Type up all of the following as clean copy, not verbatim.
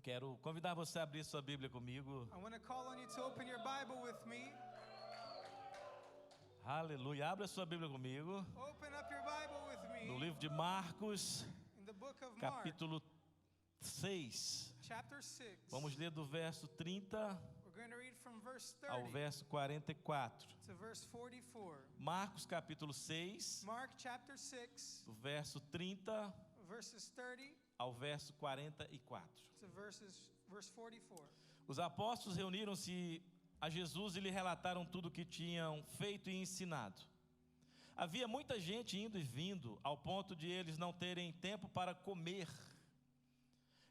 Quero convidar você a abrir sua Bíblia comigo. I want to call on you to open your Bible with me. Aleluia. Abra sua Bíblia comigo. Open up your Bible with me. No livro de Marcos, In the book of Mark, capítulo 6. chapter 6. Vamos ler do verso 30 We're going to read from verse ao 30 verso 44. to verse 44. Marcos, capítulo 6, Mark chapter 6, do verso 30 verses 30 ao verso 44. to verse 44. Os apóstolos reuniram-se a Jesus e lhe relataram tudo o que tinham feito e ensinado. Havia muita gente indo e vindo, ao ponto de eles não terem tempo para comer.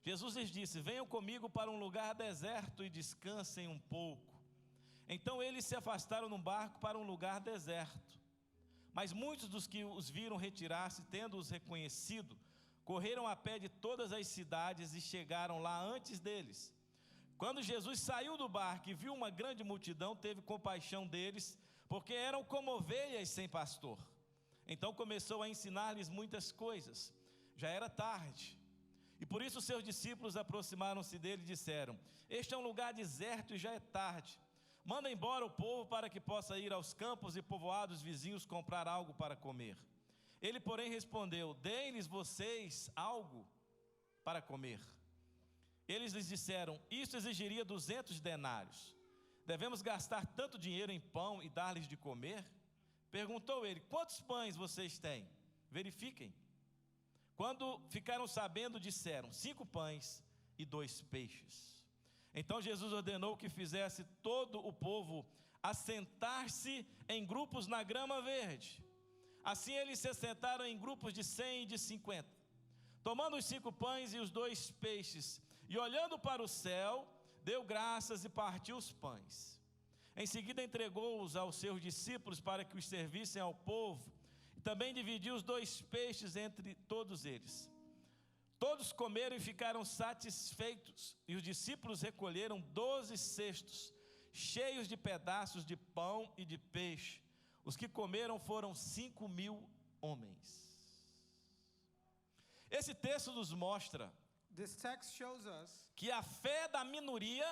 Jesus lhes disse: venham comigo para um lugar deserto e descansem um pouco. Então eles se afastaram num barco para um lugar deserto. Mas muitos dos que os viram retirar-se, tendo-os reconhecido, correram a pé de todas as cidades e chegaram lá antes deles. Quando Jesus saiu do barco e viu uma grande multidão, teve compaixão deles, porque eram como ovelhas sem pastor. Então começou a ensinar-lhes muitas coisas. Já era tarde, e por isso seus discípulos aproximaram-se dele e disseram: este é um lugar deserto e já é tarde. Manda embora o povo para que possa ir aos campos e povoados vizinhos comprar algo para comer. Ele, porém, respondeu: deem-lhes vocês algo para comer. Eles lhes disseram: isso exigiria 200 denários. Devemos gastar tanto dinheiro em pão e dar-lhes de comer? Perguntou ele: quantos pães vocês têm? Verifiquem. Quando ficaram sabendo, disseram: 5 pães e 2 peixes. Então Jesus ordenou que fizesse todo o povo assentar-se em grupos na grama verde. Assim eles se assentaram em grupos de 100 e de 50. Tomando os 5 pães e os 2 peixes, e olhando para o céu, deu graças e partiu os pães. Em seguida entregou-os aos seus discípulos para que os servissem ao povo, e também dividiu os 2 peixes entre todos eles. Todos comeram e ficaram satisfeitos, e os discípulos recolheram 12 cestos, cheios de pedaços de pão e de peixe. Os que comeram foram 5.000 homens. Esse texto nos mostra This text shows us que a fé da minoria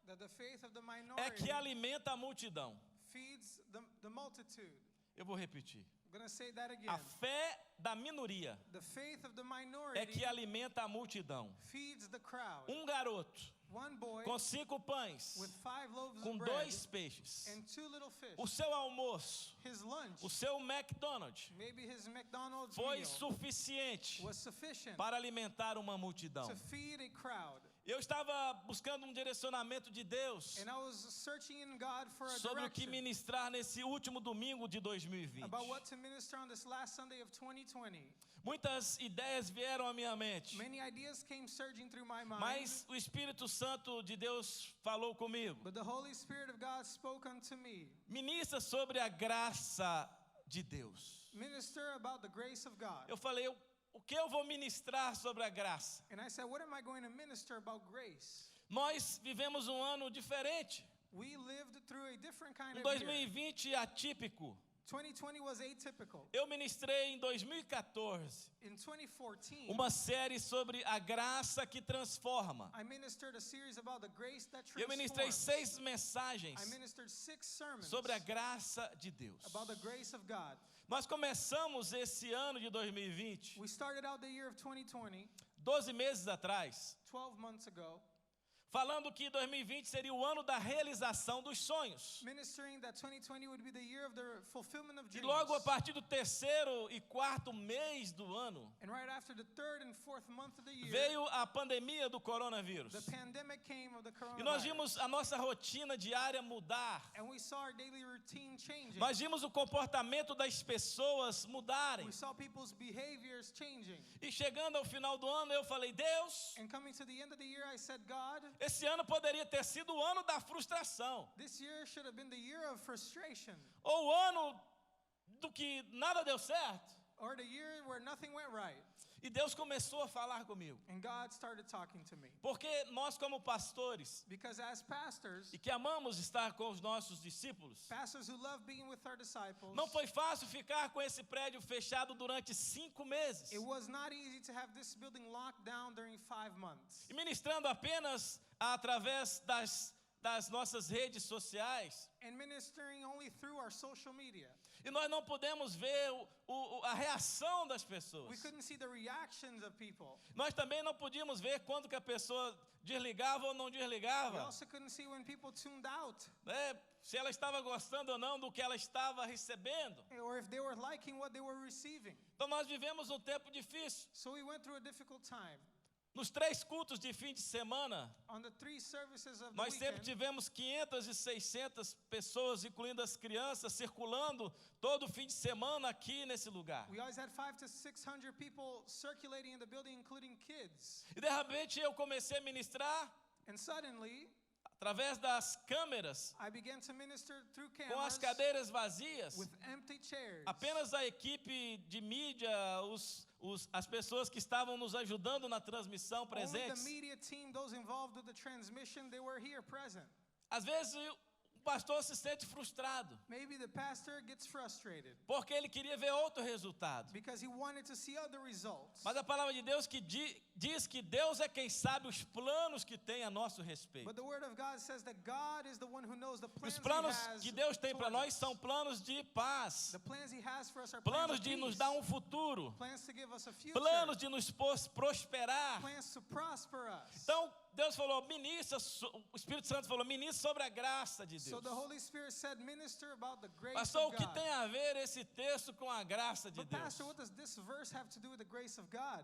that the faith of the é minority que alimenta a multidão. feeds the multitude. Eu vou repetir. I'm going to say that again. A fé da minoria The faith of the é minority que alimenta a multidão. feeds the crowd. Um garoto One boy com 5 pães, with 5 loaves com of bread 2 peixes, and 2 little fish. o seu almoço, His lunch, o seu McDonald's, maybe his McDonald's foi meal, suficiente was sufficient para alimentar uma multidão. to feed a crowd. Eu estava buscando um direcionamento de Deus And I was searching in God for a sobre o que direction ministrar nesse último domingo de 2020. about what to minister on this last Sunday of 2020. Muitas ideias vieram à minha mente, Many ideas came surging through my mind, mas o Espírito Santo de Deus falou comigo. but the Holy Spirit of God spoke unto me. Ministra sobre a graça de Deus. Minister about the grace of God. Eu falei: o que eu vou ministrar sobre a graça? And I said, what am I going to minister about grace? Nós vivemos um ano diferente, We lived through a different kind um of year. 2020 atípico. 2020 was atypical. Eu ministrei em 2014 In 2014, uma série sobre a graça que transforma. I ministered a series about the grace that Eu ministrei transforms. 6 mensagens I ministered 6 sermons sobre a graça de Deus. about the grace of God. Nós começamos esse ano de 2020, We started out the year of 2020, 12 meses atrás, 12 months ago, falando que 2020 seria o ano da realização dos sonhos. ministering that 2020 would be the year of the fulfillment of E dreams. logo a partir do 3º e 4º mês do ano, And right after the 3rd and 4th month of the year, veio a pandemia do the coronavírus. pandemic came of the E nós coronavirus. vimos a nossa rotina diária mudar. And we saw our daily routine changing. Nós vimos o comportamento das pessoas mudarem. We saw people's behaviors changing. E chegando ao final do ano, eu falei: Deus, And coming to the end of the year, I said, God, esse ano poderia ter sido o ano da frustração, this year should have been the year of frustration. ou o ano do que nada deu certo. or the year where nothing went right. E Deus começou a falar comigo. And God started talking to me. Porque nós, como pastores, Because as pastors, e que amamos estar com os nossos discípulos, pastors who love being with our disciples, não foi fácil ficar com esse prédio fechado durante 5 meses. it was not easy to have this building locked down during 5 months. E ministrando apenas através das nossas redes sociais. And ministering only through our social media. E nós não podemos ver a reação das pessoas. We couldn't see the reactions of people. Nós também não podíamos ver quando que a pessoa desligava ou não We desligava. also couldn't see when people tuned out, Né? Se ela estava gostando ou não do que ela estava recebendo. or if they were liking what they were receiving. Então nós vivemos um tempo difícil. So we went through a difficult time. Nos 3 cultos de fim de semana, On the 3 services of the nós sempre weekend, tivemos 500 e 600 pessoas, incluindo as crianças, circulando todo fim de semana aqui nesse lugar. we always had 500 to 600 people circulating in the building, including kids. E de repente eu comecei a ministrar And suddenly, através das câmeras, I began to minister through com as cameras cadeiras vazias. with empty chairs. Apenas a equipe de mídia, as pessoas que estavam nos ajudando na transmissão Only the presentes. media team, those involved with the transmission, they were here present. Às vezes o pastor se sente frustrado, Maybe the pastor gets frustrated porque ele queria ver outro resultado. because he wanted to see other results. Mas a palavra de Deus que diz que Deus é quem sabe os planos que tem a nosso respeito. But the word of God says that God is the one who knows the E plans os planos he has que Deus tem para towards nós us. são planos de paz, The plans he has for us are planos plans de of nos peace, dar um futuro, plans to give us a future, planos de nos prosperar. plans to prosper us. Então, Deus falou, o Espírito Santo falou, ministra sobre a graça de So Deus. the Holy Spirit said, minister about the grace Pastor, of o que God. tem a ver esse texto com a graça de But Deus? pastor, what does this verse have to do with the grace of God?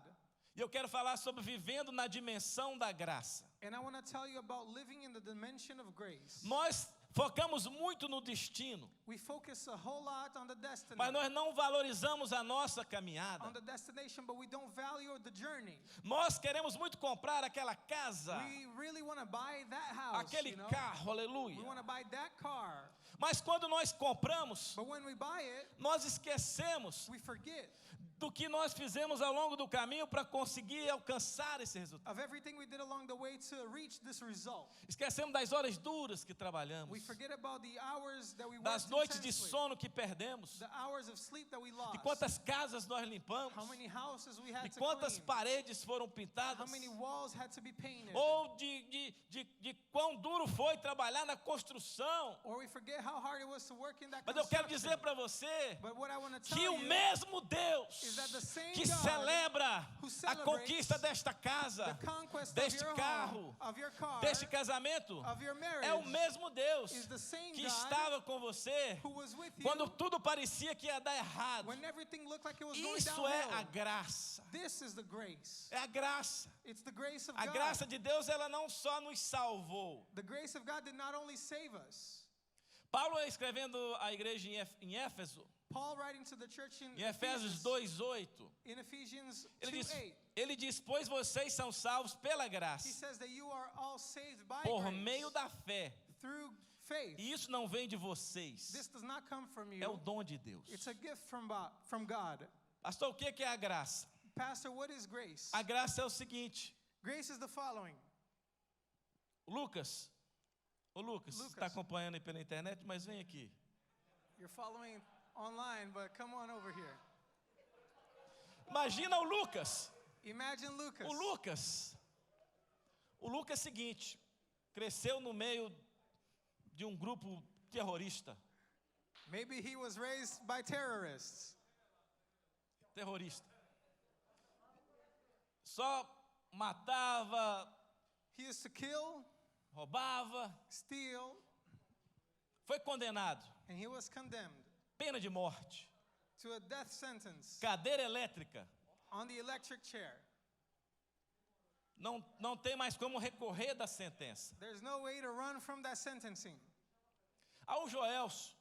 E eu quero falar sobre vivendo na dimensão da graça. And I want to tell you about living in the dimension of grace. Nós focamos muito no destino, We focus a whole lot on the destiny, mas nós não valorizamos a nossa caminhada. on the destination, but we don't value the journey. Nós queremos muito comprar aquela casa, We really want to buy that house, aquele you know? carro, We aleluia. want to buy that car. Mas quando nós compramos, But when we buy it, nós esquecemos we forget do que nós fizemos ao longo do caminho para conseguir alcançar esse resultado. of everything we did along the way to reach this result. Esquecemos das horas duras que We trabalhamos, forget about the hours that we das worked noites de intensely, sono que perdemos, the hours of sleep that we lost, de quantas casas nós limpamos, how many houses we de had to quantas clean, paredes foram pintadas, how many walls had to be painted, ou de quão duro foi trabalhar na construção. or we forget how hard it was to work in that Mas eu quero construction. dizer para você But what I want to tell que o you mesmo Deus is that the same que God celebra who a celebrates conquista desta casa, the conquest deste of your carro, home, of your car, deste casamento, of your marriage, é o mesmo Deus is the same que God estava com você who was with you quando tudo parecia que ia dar errado. when everything looked like it was going Isso downhill. é a graça. This is the grace. É a graça. It's the grace of A God. graça de Deus, ela não só nos salvou. The grace of God did not only save us. Paulo, escrevendo à igreja em Éfeso, Paul writing to the church in em Efésios Ephesians, 2:8, in Ephesians ele 2:8, diz, pois vocês são salvos pela he graça, says that you are all saved by por grace meio da fé. through faith. E isso não vem de vocês, This does not come from é o you. dom de Deus. It's a gift from God. Pastor, o que é a graça? Pastor, what is grace? A graça é o seguinte, Grace is the following. Lucas, Lucas. você está acompanhando aí pela internet, mas vem aqui. You're following online, but come on over here. Imagina o Lucas. Imagine Lucas. O Lucas é o seguinte, cresceu no meio de um grupo terrorista. Maybe he was raised by terrorists. Só matava, He used to kill, roubava, steal, foi condenado, and he was condemned pena de morte, to a death sentence cadeira elétrica. on the electric chair. Não tem mais como recorrer da sentença. There's no way to run from that sentencing. Ao Joelson,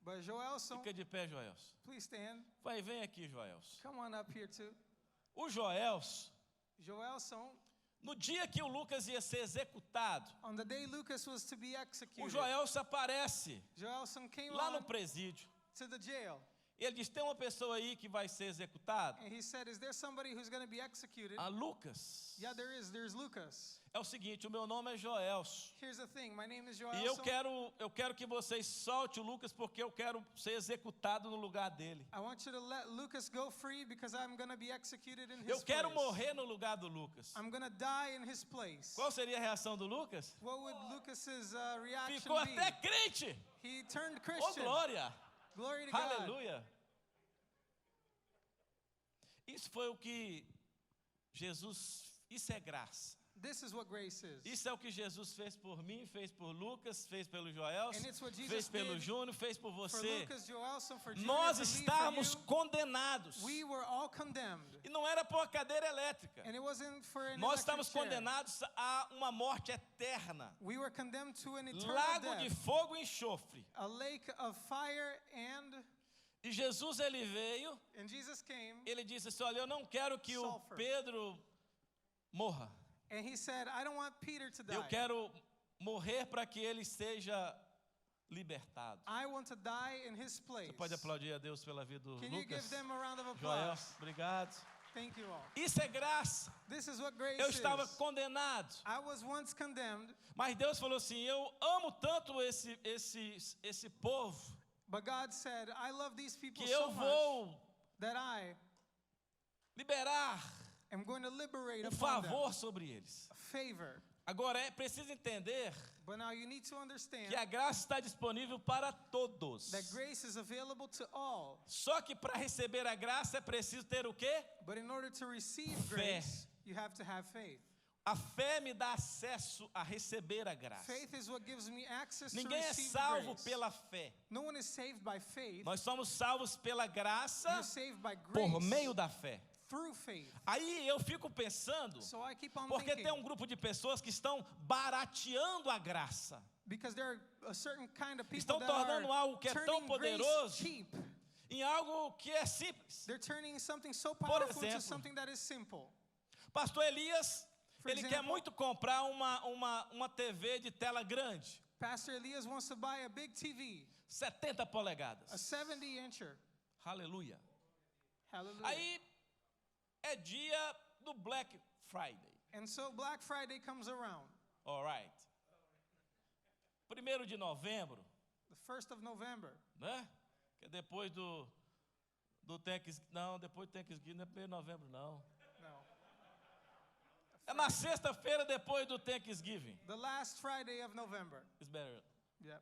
But Joelson, fica de pé, Joelson. please stand. Vem aqui, Joelson. Come on up here too. O Joelson, Joelson, no dia que o Lucas ia ser executado, on the day Lucas was to be o executed, Joelson aparece Joelson came lá no on presídio. to the jail. Ele diz: tem uma pessoa aí que vai ser executada? And he said, is there somebody who's going to be executed? Lucas. Yeah, there is. There's Lucas. É o seguinte, o meu nome é Joelso. Here's the thing. My name is E Joel. eu quero que vocês soltem o Lucas porque eu quero ser executado no lugar dele. I want you to let Lucas go free because I'm going to be executed in his Eu quero place. morrer no lugar do Lucas. I'm going to die in his place. Qual seria a reação do Lucas? What would Lucas's reaction Ficou be? até crente. He turned Oh, Christian. glória. Glory to God. Aleluia. Isso foi o que isso é graça. This is what grace is. Isso é o que Jesus fez por mim, fez por Lucas, fez pelo Joelso, And it's what Jesus fez pelo did Júnior, fez por For você. Lucas, Joelson, for Junior, Nós for me, for estávamos you, condenados. we were all condemned. E não era por cadeira elétrica. And it wasn't for an Nós electric estamos chair. condenados a uma morte eterna. We were condemned to an eternal Lago de death, fogo e enxofre. a lake of fire, and E Jesus, ele veio, Jesus came, ele disse assim: olha, eu não quero que o Sulfur. Pedro morra. and he said, I don't want Peter to die. Eu quero morrer para que ele seja libertado. I want to die in his place. Você pode aplaudir a Deus pela vida do Can you Lucas? give them a round of Joel, applause? obrigado. Thank you all. Isso é graça. This is what grace Eu estava is. condenado, I was once condemned, mas Deus falou assim: eu amo tanto esse povo but God said, I love these people que eu so much vou that I liberar am going to liberate um upon them favor sobre eles. a favor. Agora é preciso entender But now you need to understand que a graça está disponível para todos. that grace is available to all. Só que para receber a graça é preciso ter o quê? But in order to receive Fé. grace, you have to have faith. A fé me dá acesso a receber a graça. Faith is what gives me access to Ninguém é receive salvo grace. pela fé. No one is saved by faith. Nós somos salvos pela graça You're saved by grace por meio da fé. through faith. Aí eu fico pensando, So I keep on porque thinking, tem um grupo de pessoas que estão barateando a graça. because there are a certain kind of people Estão that tornando are algo que é tão turning grace poderoso cheap. em algo que é simples. They're turning something so powerful exemplo, into something that is simple. Pastor Elias, For ele quer example, muito comprar uma TV de tela grande, Pastor Elias wants to buy a big TV, 70 a polegadas. 70-incher. Aleluia. Hallelujah. Aí é dia do Black Friday. And so Black Friday comes around, All right. 1º de novembro, the 1st of November. né? Que é depois do Thanksgiving. Não, depois do Thanksgiving, não é 1º de novembro, não. No. É na sexta-feira depois do Thanksgiving. The last Friday of November. It's better. Yep.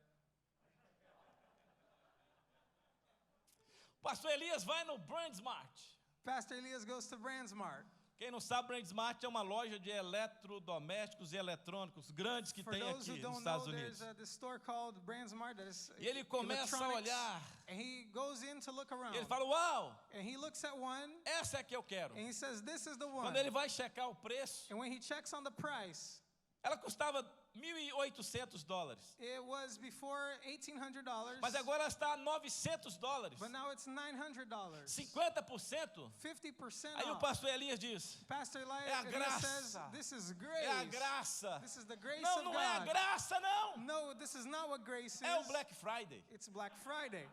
Pastor Elias vai no Brandsmart. Pastor Elias goes to Brandsmart. Quem não sabe, Brandsmart é uma loja de eletrodomésticos e eletrônicos grandes que For tem those who aqui nos don't Estados know, Unidos. there's this store called Brandsmart that is E ele começa a electronics, olhar. and he goes in to look around. E ele fala: uau, And he looks at one, essa é que eu quero. and he says, this is the one. Quando ele vai checar o preço, And when he checks on the price, ela custava $1.800. it was before $1,800, Mas agora ela está a $900. but now it's $900. 50%. 50% Aí o off. pastor Elias diz: Pastor é a Elias says, graça. this is é a grace. graça. This is the grace Não, of não é a God. graça, não. No, this is not what grace É o is. Black Friday. It's Black Friday.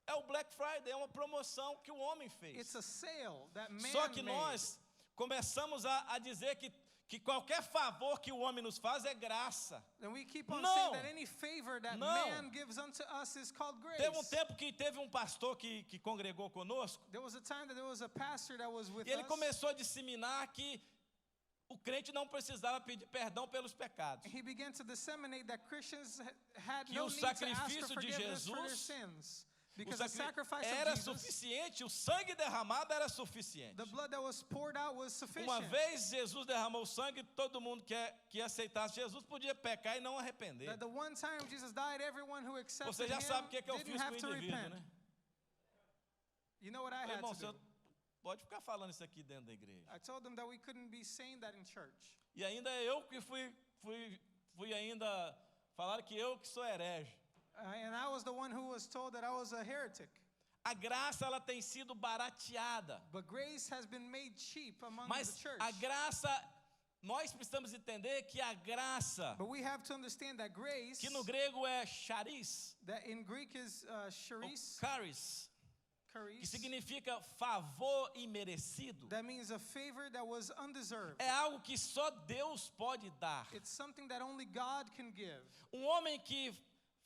É o Black Friday, é uma promoção que o homem fez. It's a sale that man Só que made. nós começamos a dizer que qualquer favor que o homem nos faz é graça. And we keep on Não. saying that any favor that Não. man gives unto us is called grace. Teve um tempo que teve um pastor que congregou conosco, There was a time that there was a pastor that was with e ele us. começou a disseminar que o crente não precisava pedir perdão pelos pecados. And he began to disseminate that Christians had Que no o need to ask for sacrifício de forgiveness for their Jesus, sins. O Because the sacrifice era of Jesus, suficiente, o sangue derramado era suficiente. the blood that was poured out was sufficient. Uma vez Jesus derramou o sangue, todo mundo que aceitasse Jesus podia pecar e não arrepender. That the one time Jesus died, everyone who accepted Você já him sabe o que eu didn't fiz com have o to indivíduo, repent. né? You know what I had Irmão, to você do? pode ficar falando isso aqui dentro da igreja. I told them that we couldn't be saying that in church. E ainda eu que fui ainda falar que eu que sou herege. And I was the one who was told that I was a heretic. A graça ela tem sido barateada, But grace has been made cheap among mas the church. a graça nós precisamos entender que a graça, But we have to understand that grace, que no grego é charis, that in Greek is ou charis, charis, que charis, significa favor imerecido, that means a favor that was undeserved. é algo que só Deus pode dar. It's something that only God can give. Homem que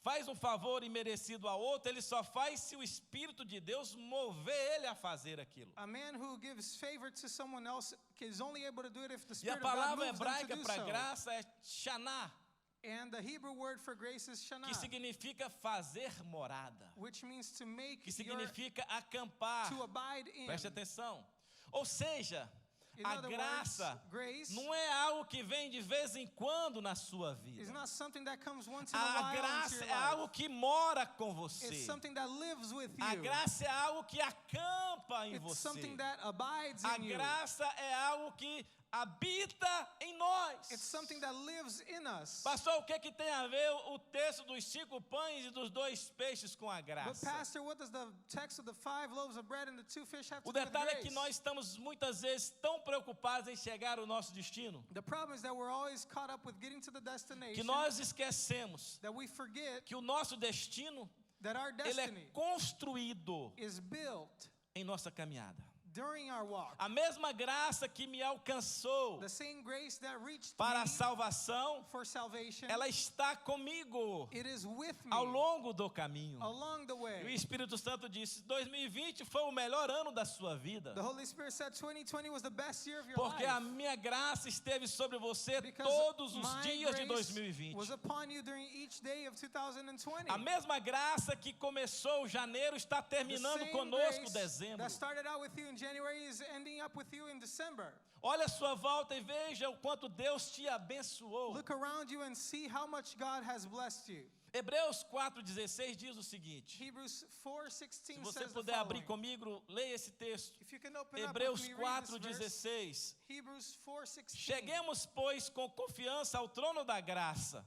faz favor imerecido a outro, ele só faz se o Espírito de Deus mover ele a fazer aquilo. A man who gives favor to someone else is only able to do it if the E a Spirit of God palavra moves them to hebraica do para so. graça é shaná, And the Hebrew word for grace is shana, que significa fazer morada, which means to make que your, significa acampar. to abide in. Preste atenção. Ou seja, In a other graça words, grace não é algo que vem de vez em quando na sua vida. is not something that comes once in a A while into graça your é life. algo que mora com você. It's something that lives with A you. graça é algo que acampa em It's você. something that abides A in you. graça é algo que habita em nós. It's something that lives in us. Pastor, o que tem a ver o texto dos 5 pães e dos 2 peixes com a But graça? pastor, what does the text of the 5 loaves of bread and the 2 fish have to O do with detalhe é grace? que nós estamos muitas vezes tão preocupados em chegar ao nosso destino, The problem is that we're always caught up with getting to the que destination, nós esquecemos that we forget que o nosso destino, that our ele é destiny construído is built em nossa caminhada. during our walk. A mesma graça que me alcançou The same grace that reached para me a salvação, for salvation, ela está comigo it is with me ao longo do caminho. along the E o way. Espírito Santo disse: 2020 foi o melhor ano da sua vida, The Holy Spirit said 2020 was the best year of your porque a life. minha graça esteve sobre você Because todos os my dias de grace 2020. was upon you during each day of 2020. A mesma graça que começou janeiro está The terminando same conosco grace dezembro. that started out with you in January is ending up with you in December. Olha a sua volta e veja o quanto Deus te abençoou. Look around you and see how much God has blessed you. Hebreus 4,16 diz o seguinte. Hebrews Se 4:16 você says the puder abrir following. comigo, leia esse texto. If you can open up Hebreus with me, read this verse. 4,16. Hebrews 4:16. Cheguemos, pois, com confiança ao trono da graça,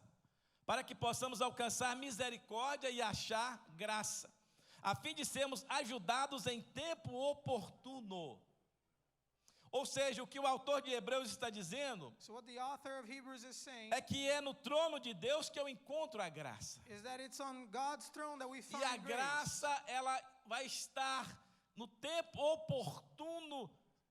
para que possamos alcançar misericórdia e achar graça, a fim de sermos ajudados em tempo oportuno. Ou seja, o que o autor de Hebreus está dizendo So what the author of Hebrews is saying é que é no trono de Deus que eu encontro a graça. is that it's on God's throne that we E find a grace. graça, ela vai estar no tempo oportuno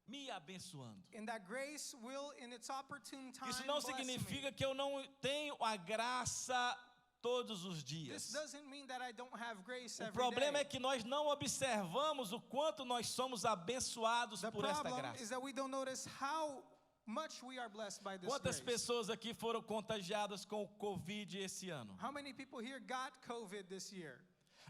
me abençoando. And that grace will in its opportune time Isso não bless significa me. que eu não tenho a graça todos os This dias. doesn't mean that I don't have grace O every problema day. é que nós não observamos o quanto nós somos abençoados The por esta problem graça. is that we don't notice how much we are blessed by this Quantas grace. pessoas aqui foram contagiadas com o Covid esse ano? How many people here got COVID this year?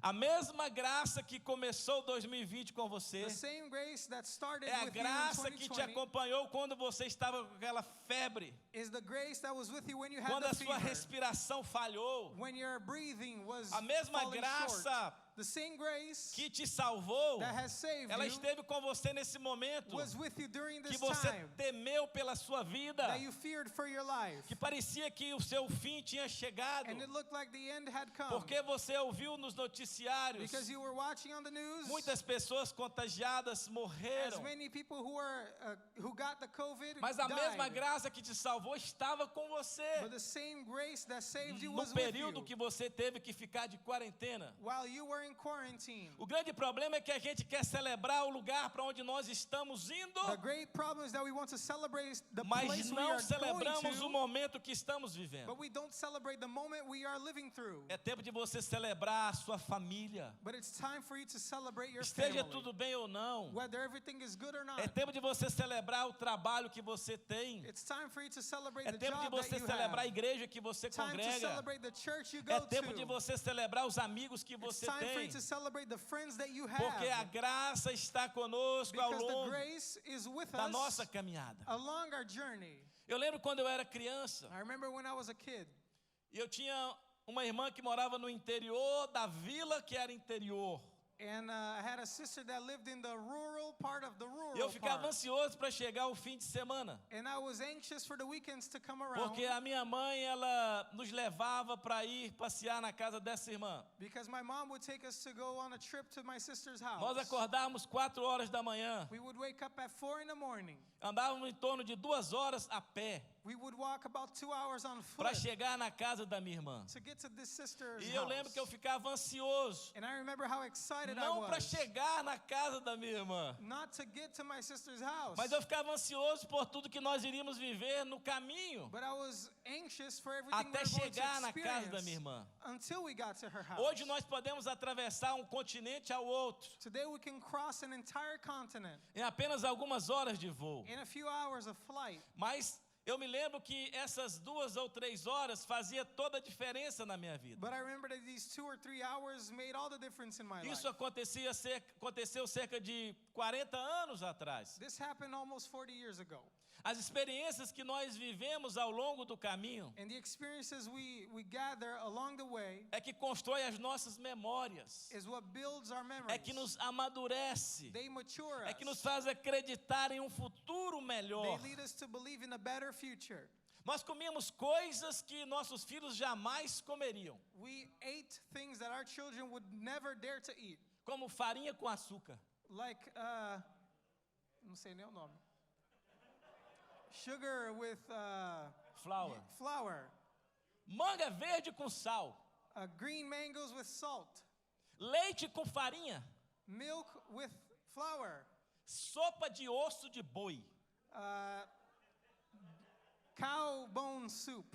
A mesma graça que começou 2020 com você The same grace that started é a with you in graça que te 2020 acompanhou quando você estava com aquela febre, is the grace that was with you when you had quando the a sua fever, respiração falhou. when your breathing was A mesma falling graça short. The same grace que te salvou, that has saved ela you esteve com você nesse momento was with you during que this você time temeu pela sua vida, that you feared for your life. que parecia que o seu fim tinha chegado, And it looked like the end had come. porque você ouviu nos noticiários Because you were watching on the news, muitas pessoas contagiadas as morreram, many people who got the COVID mas a mesma died. graça que te salvou estava com você But the same grace that saved you no was with período you que você teve que ficar de quarentena. while you were in quarantine. O grande problema é que a gente quer celebrar o lugar para onde nós estamos indo, The great problem is that we want to celebrate the mas place we não are celebramos going o to, momento que estamos vivendo. but we don't celebrate the moment we are living through. É tempo de você celebrar a sua família. But it's time for you to celebrate your Esteja family, tudo bem ou não. whether everything is good or not. É tempo de você celebrar o trabalho que você tem. It's time for you to celebrate É the tempo de job that você you celebrar a have. igreja que você Time to congrega. celebrate the church you go É tempo de to. você celebrar os amigos que It's você time for tem. you to celebrate the friends that you Porque a have. graça está conosco ao Because the longo grace is with da us nossa caminhada. along our journey. Eu lembro quando eu era criança, I remember when I was a kid, e eu tinha uma irmã que morava no interior da vila que era interior. and I had a sister that lived in the rural part of the rural E eu ficava part. ansioso para chegar o fim de semana. And I was anxious for the weekends to come around Porque a minha mãe, ela nos levava para ir passear na casa dessa irmã. because my mom would take us to go on a trip to my sister's house. Nós acordávamos 4 horas da manhã. We would wake up at 4 in the morning. Andávamos em torno de 2 horas a pé. We would walk about 2 hours on para foot chegar na casa da minha irmã. to get to this sister's E eu house. lembro que eu ficava ansioso, And I remember how excited I não para was. chegar na casa da minha irmã, Not to get to my sister's house, mas eu ficava ansioso por tudo que nós iríamos viver no caminho, but I was anxious for everything we até were going to chegar na casa da experience minha irmã. until we got to her house. Hoje nós podemos atravessar um continente ao outro Today we can cross an entire continent em apenas algumas horas de voo. in a few hours of flight. Mas eu me lembro que essas 2 ou 3 horas fazia toda a diferença na minha vida. But I remember that these 2 or 3 hours made all the difference in my Isso life. aconteceu cerca de 40 anos atrás. This happened almost 40 years ago. As experiências que nós vivemos ao longo do caminho And the experiences we gather along the way é que constrói as nossas memórias, is what builds our é que memories. nos amadurece, They mature é que nos us. faz acreditar em um futuro melhor. They lead us to believe in a better future. Nós comíamos coisas que nossos filhos jamais comeriam, We ate things that our children would never dare to eat. como farinha com açúcar, Like, não sei nem o nome. Sugar with flour. manga verde com sal, Green mangoes with salt. leite com farinha, Milk with flour. sopa de osso de boi. Cow bone soup.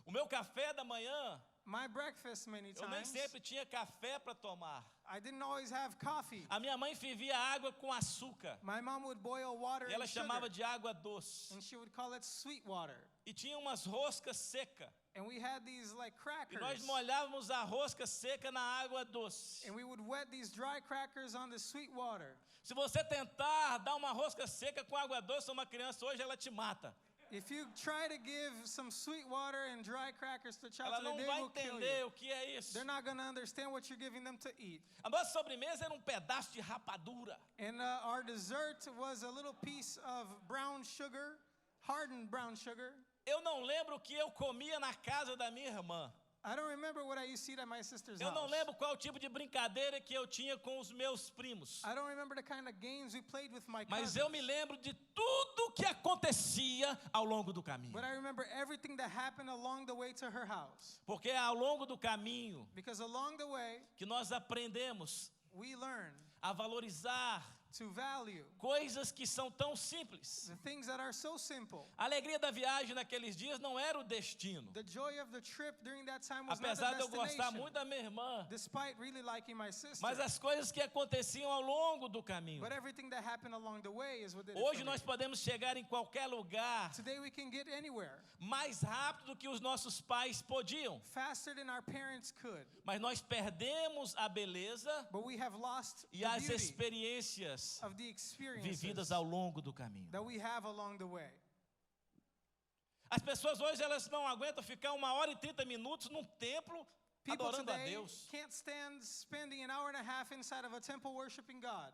O meu café da manhã, My breakfast many eu nem times, sempre tinha café para tomar. I didn't always have coffee. A minha mãe fervia água com açúcar. My mom would boil water E ela and sugar, chamava de água doce. and she would call it sweet water. E tinha umas roscas secas. And we had these like E crackers. nós molhávamos a rosca seca na água doce. And we would wet these dry crackers on the sweet water. Se você tentar dar uma rosca seca com água doce a uma criança hoje, ela te mata. If you try to give some sweet water and dry crackers to a child Ela today, não they vai will kill entender you. o que é isso. They're not going to understand what you're giving them to eat. A nossa sobremesa era um pedaço de rapadura. And our dessert was a little piece of brown sugar, hardened brown sugar. Eu não lembro o que eu comia na casa da minha irmã. I don't remember what I used to eat at my sister's Eu não house. lembro qual tipo de brincadeira que eu tinha com os meus primos. I don't remember the kind of games we played with my Mas cousins. eu me lembro de tudo que acontecia ao longo do caminho. But I remember everything that happened along the way to her house. Porque é ao longo do caminho Because along the way, que nós aprendemos we learn a valorizar to value coisas que são tão simples. the things that are so simple. A alegria da viagem naqueles dias não era o destino. The joy of the trip during that time was not Apesar the de eu gostar destination. muito da minha irmã, Despite really liking my sister. mas as coisas que aconteciam ao longo do caminho. But everything that happened along the way is what did it Hoje for nós me. podemos chegar em qualquer lugar Today we can get anywhere mais rápido do que os nossos pais podiam. faster than our parents could. Mas nós perdemos a beleza But we have lost e the as beauty experiências of the experiences vividas ao longo do caminho. that we have along the way. As pessoas hoje elas não aguentam ficar 1 hora e 30 minutos num templo People adorando a today Deus. can't stand spending an hour and a half inside of a temple worshiping God.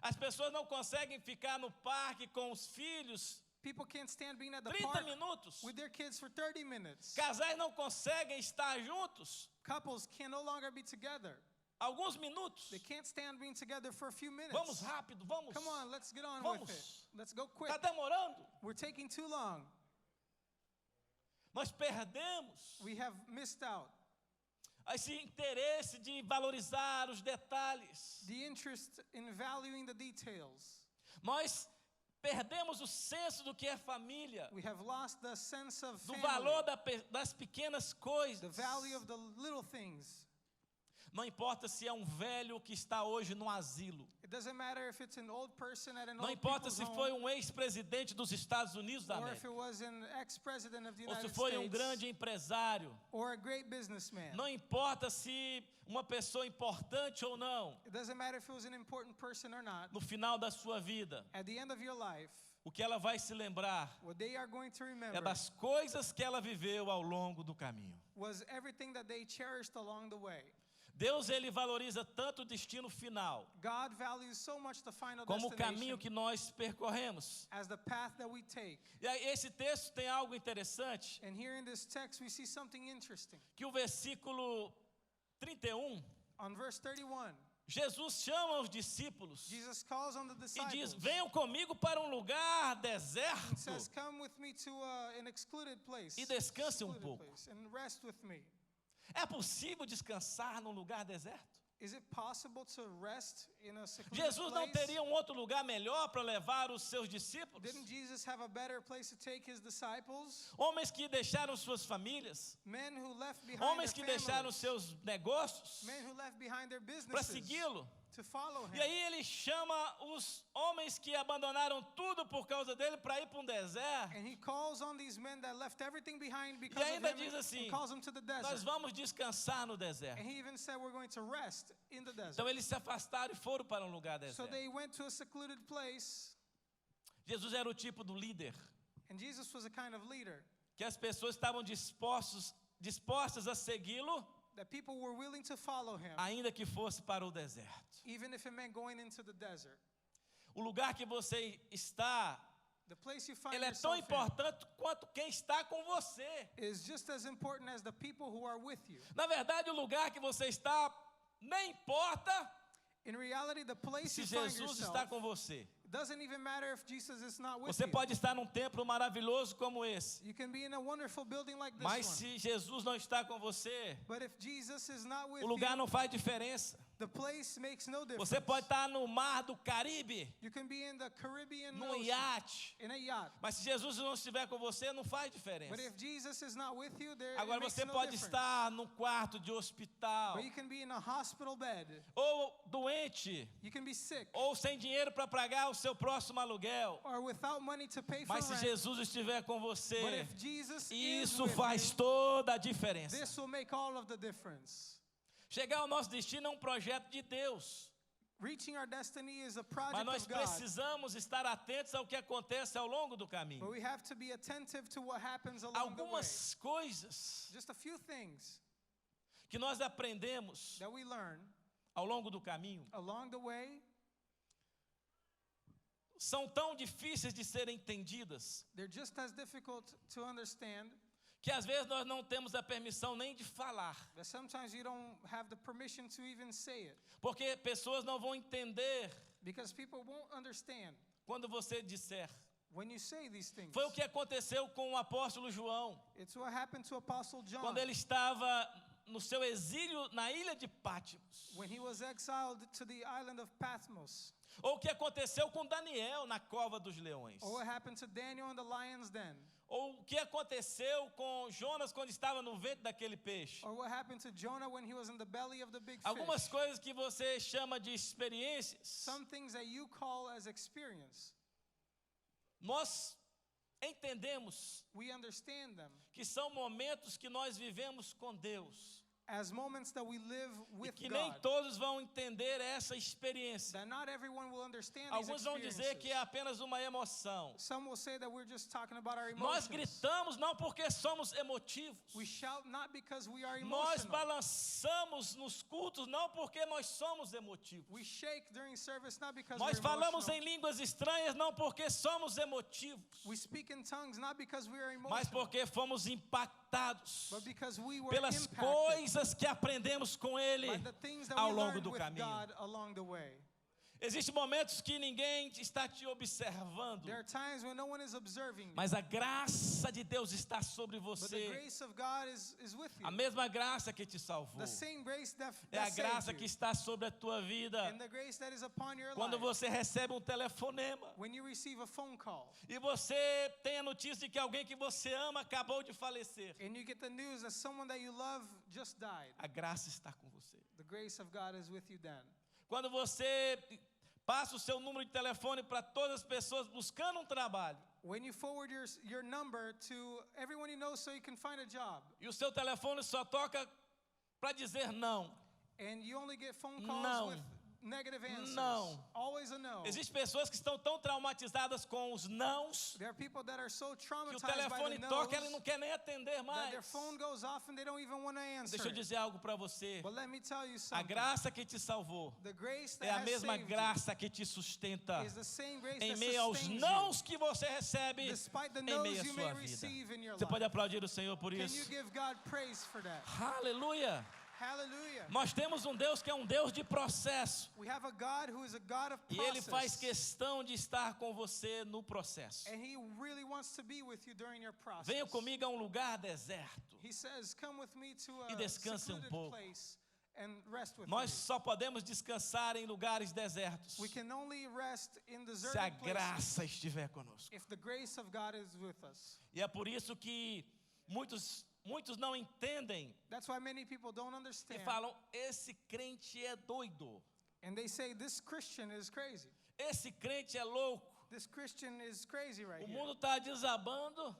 As pessoas não conseguem ficar no parque com os filhos People can't stand being at the 30 park minutos. with their kids for 30 minutes. Casais não conseguem estar juntos Couples can no longer be together. alguns minutos. They can't stand being together for a few minutes. Vamos rápido, vamos. Come on, let's get on Vamos. with it. Let's go quick. Está demorando. We're taking too long. Nós perdemos We have missed out. esse interesse de valorizar os detalhes. The interest in valuing the details. Nós perdemos o senso do que é família, We have lost the sense of do family, valor das pequenas coisas. the value of the little things. Não importa se é um velho que está hoje no asilo. It doesn't matter if it's an old person at an Não old importa people's se home, foi um ex-presidente dos Estados Unidos da or if América, it was an ex-president of the ou se United foi um States, grande empresário. or a great businessman. Não importa se uma pessoa importante ou não, It doesn't matter if it was an important person or not. no final da sua vida, At the end of your life, o que ela vai se lembrar what they are going to é remember das coisas que ela viveu ao longo do caminho. was everything that they cherished along the way. Deus, ele valoriza tanto o destino final, God values so much the final como o destination caminho que nós percorremos. as the path that we take. E aí, esse texto tem algo interessante, And here in this text, we see something interesting. que o versículo 31, On verse 31, Jesus chama os discípulos Jesus calls on the e disciples. diz: venham comigo para um lugar He deserto says, come with me to an excluded place. e descanse um Secluded pouco. place, and rest with me. É possível descansar num lugar deserto? Is it possible to rest in a secluded Jesus não place? teria um outro lugar melhor para levar os seus discípulos? Didn't Jesus have a better place to take his disciples? Homens que deixaram suas famílias, Men who left behind homens their que deixaram families, seus negócios men who left behind their para businesses segui-lo. to follow him. E aí ele chama os homens que abandonaram tudo por causa dele para ir para um deserto. And he calls on these men that left everything behind because of ainda him diz assim, and calls them to the Nós desert. vamos descansar no deserto. And he even said we're going to rest in the desert. Então eles se afastaram e foram para um lugar So deserto. they went to a secluded place, Jesus era o tipo do líder and Jesus was a kind of leader que as pessoas estavam dispostas a segui-lo, that people were willing to follow him, ainda que fosse para o deserto. even if it meant going into the desert. O lugar que você está, The place you find ele é tão yourself importante quanto quem está com você. in is just as important as the people who are with you. Na verdade, o lugar que você está nem importa In reality, the place se you find Jesus yourself está com você. doesn't even matter if Jesus is not with Você you. pode estar num templo maravilhoso como esse, You can be in a wonderful building like this mas one. se Jesus não está com você, But if Jesus is not with o lugar you, não faz diferença. the place makes no difference. Você pode estar no mar do Caribe, You can be in the Caribbean num Ocean, iate, in a yacht. mas se Jesus não estiver com você, não faz But diferença. if Jesus is not with you, there Agora it makes você no pode difference. estar num quarto de hospital, But you can be in a hospital bed. ou doente, You can be sick. ou sem dinheiro para pagar o seu próximo aluguel. Or without money to pay for Mas se rent. Jesus estiver com But você, if Jesus is isso with faz you, toda a diferença. this will make all of the difference. Chegar ao nosso destino é um projeto de Deus, Reaching our destiny is a mas project nós of God. precisamos estar atentos ao que acontece ao longo do But caminho. we have to be attentive to what happens along the way. Algumas coisas Just a few things que nós aprendemos that we learn ao longo do caminho along the way, são tão difíceis de serem entendidas they're just as difficult to understand que às vezes nós não temos a permissão nem de falar, that sometimes you don't have the permission to even say it. porque pessoas não vão entender Because people won't understand quando você disser. when you say these things. Foi o que aconteceu com o apóstolo João, It's what happened to Apostle John quando ele estava no seu exílio na ilha de Patmos. when he was exiled to the island of Patmos. Ou o que aconteceu com Daniel na cova dos leões. Or what happened to Daniel in the lion's den. Ou o que aconteceu com Jonas quando estava no ventre daquele peixe. Or what happened to Jonah when he was in the belly of the big Algumas fish. coisas que você chama de experiências, Some things that you call as experience, nós entendemos we understand them que são momentos que nós vivemos com Deus. as moments that we live E with que nem God. todos vão entender essa experiência. That not everyone will understand these Alguns vão dizer que é experiences. apenas uma emoção. Some will say that we're just talking about our Nós emotions. gritamos não porque somos emotivos. We shout not because we are Nós emotional. balançamos nos cultos não porque nós somos emotivos. We shake during service not because Nós we're falamos emotional. em línguas estranhas não porque somos emotivos, We speak in tongues not because we are mas emotional, porque fomos impactados but because we were pelas impacted coisas que aprendemos com Ele by the things that ao we longo learned do with caminho. God along the way. Existem momentos que ninguém está te observando, There are times when no one is observing you, mas a graça de Deus está sobre but the você. grace of God is with you. A mesma graça que te salvou The same grace that é a saved graça you, que está sobre a tua vida. and the grace that is upon your Quando life. você recebe um telefonema When you receive a phone call e você tem a notícia de que alguém que você ama acabou de falecer, and you get the news that someone that you love just died, a graça está com você. the grace of God is with you then. Quando você passa o seu número de telefone para todas as pessoas buscando um trabalho, When you forward your number to everyone you know so you can find a job, e o seu telefone só toca para dizer não. and you only get phone calls Não. with negative answers. Não. Always a no. Existem pessoas que estão tão traumatizadas com os nãos There are people that are so que o traumatized by telefone the toca e no's ele não quer nem atender that mais. their phone goes off and they don't even want to answer. Deixa eu dizer algo para você. But let me tell you A something. graça que te salvou The grace that é a has mesma saved graça que te sustenta you is the same grace em that meio aos sustains nãos que você recebe you, despite the em no's meio à you sua may vida. receive in your Você life. pode aplaudir o Senhor por Can you isso? give God praise for that? Aleluia! Hallelujah. Nós temos um Deus que é um Deus de processo. We have a God who is a God of E Ele faz process. questão de estar com você no processo. And He really wants to be with you during your process. Venha comigo a um lugar deserto. He says, come with me to E a descanse secluded pouco. place and rest with Nós me. só podemos descansar em lugares desertos We can only rest in se a deserted places graça estiver conosco. if the grace of God is with us. E é por isso que muitos não entendem That's why many people don't e understand. falam: esse crente é doido, And they say, this Christian is crazy. esse crente é louco. This Christian is crazy right O here. mundo está desabando,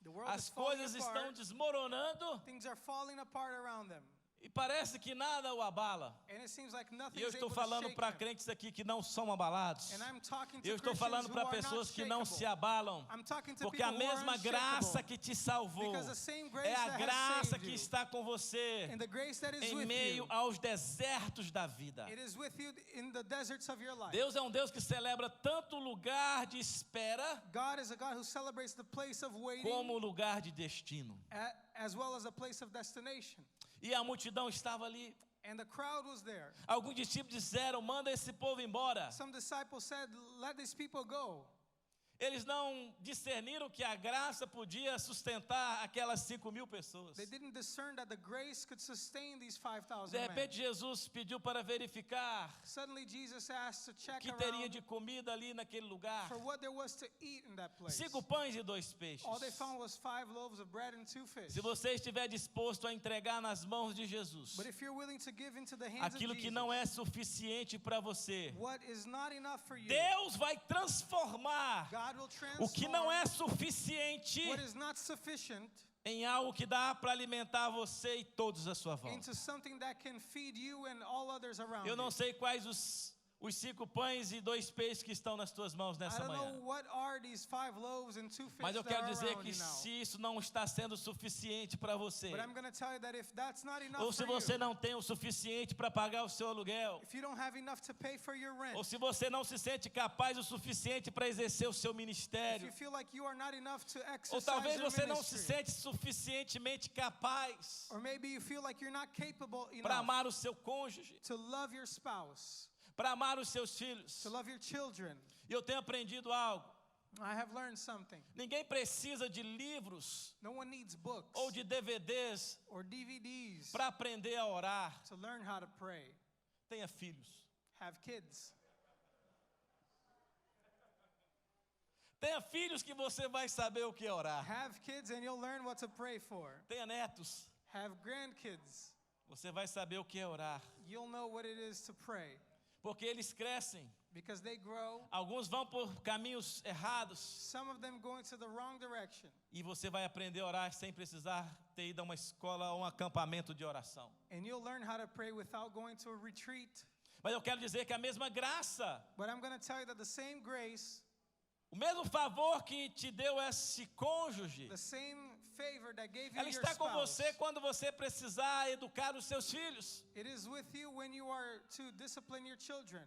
The world is as falling coisas estão apart. desmoronando Things are falling apart around them. e parece que nada o abala. And it seems like E nothing eu is estou able to falando shake para them. crentes aqui que não são abalados. And I'm talking to Eu estou Christians falando who para are pessoas not que não se shakeable. abalam, I'm talking to porque people a who are mesma graça unshakable. que te salvou Because the same grace é a that has graça saved que you, está com você and the grace that is em with meio you, aos desertos da vida. it is with you in the deserts of your life. Deus é um Deus que celebra tanto o lugar de espera God is a God who celebrates the place of waiting como o lugar de destino. as well as a place of destination. E a multidão estava ali. And the crowd was there. Alguns discípulos disseram: manda esse povo embora. Some disciples said, let these people go. Eles não discerniram que a graça podia sustentar aquelas 5.000 pessoas. They didn't discern that the grace could sustain these 5,000 De men. repente Jesus pediu para verificar Suddenly Jesus asked to o check que teria around de comida ali naquele lugar. for what there was to eat in that place. 5 pães e 2 peixes. All they found was 5 loaves of bread and 2 fish. Se você estiver disposto a entregar nas mãos de Jesus But if you're willing to give into the hands aquilo of que Jesus, não é suficiente para você, what is not enough for you, Deus vai transformar God will o que transform não é suficiente what is not sufficient em algo que dá para alimentar você e todos à sua volta. into something that can feed you and all others around Eu não you. sei quais os 5 pães e 2 peixes que estão nas tuas mãos I nessa don't manhã. know what are these 5 loaves and 2 fish Mas eu that quero are dizer around que you now. se isso não está sendo suficiente para você, But I'm going to tell you that if that's not enough ou se for você you, não tem o suficiente para pagar o seu aluguel, if you don't have enough to pay for your rent, ou se você não se sente capaz o suficiente para exercer o seu if ministério, you feel like you are not enough to ou exercise talvez your você não se ministry, sente suficientemente capaz or maybe you feel like you're not capable para enough amar o seu cônjuge, to love your spouse, para amar os seus filhos. to love your children. E eu tenho aprendido algo. I have learned something. Ninguém precisa de livros No one needs books ou de DVDs or DVDs para aprender a orar. to learn how to pray. Tenha filhos. Have kids. Tenha filhos que você vai saber o que é orar. Have kids and you'll learn what to pray for. Tenha netos. Have grandkids. Você vai saber o que é orar. You'll know what it is to pray Porque eles crescem. because they grow. Alguns vão por caminhos errados. Some of them going to the wrong direction. E você vai aprender a orar sem precisar ter ido a uma escola ou um acampamento de oração. And you'll learn how to pray without going to a retreat. Mas eu quero dizer que a mesma graça, But I'm going to tell you that the same grace, o mesmo favor que te deu esse cônjuge, the same favor that gave you ela your está com spouse, você quando você precisar educar os seus filhos. it is with you when you are to discipline your children.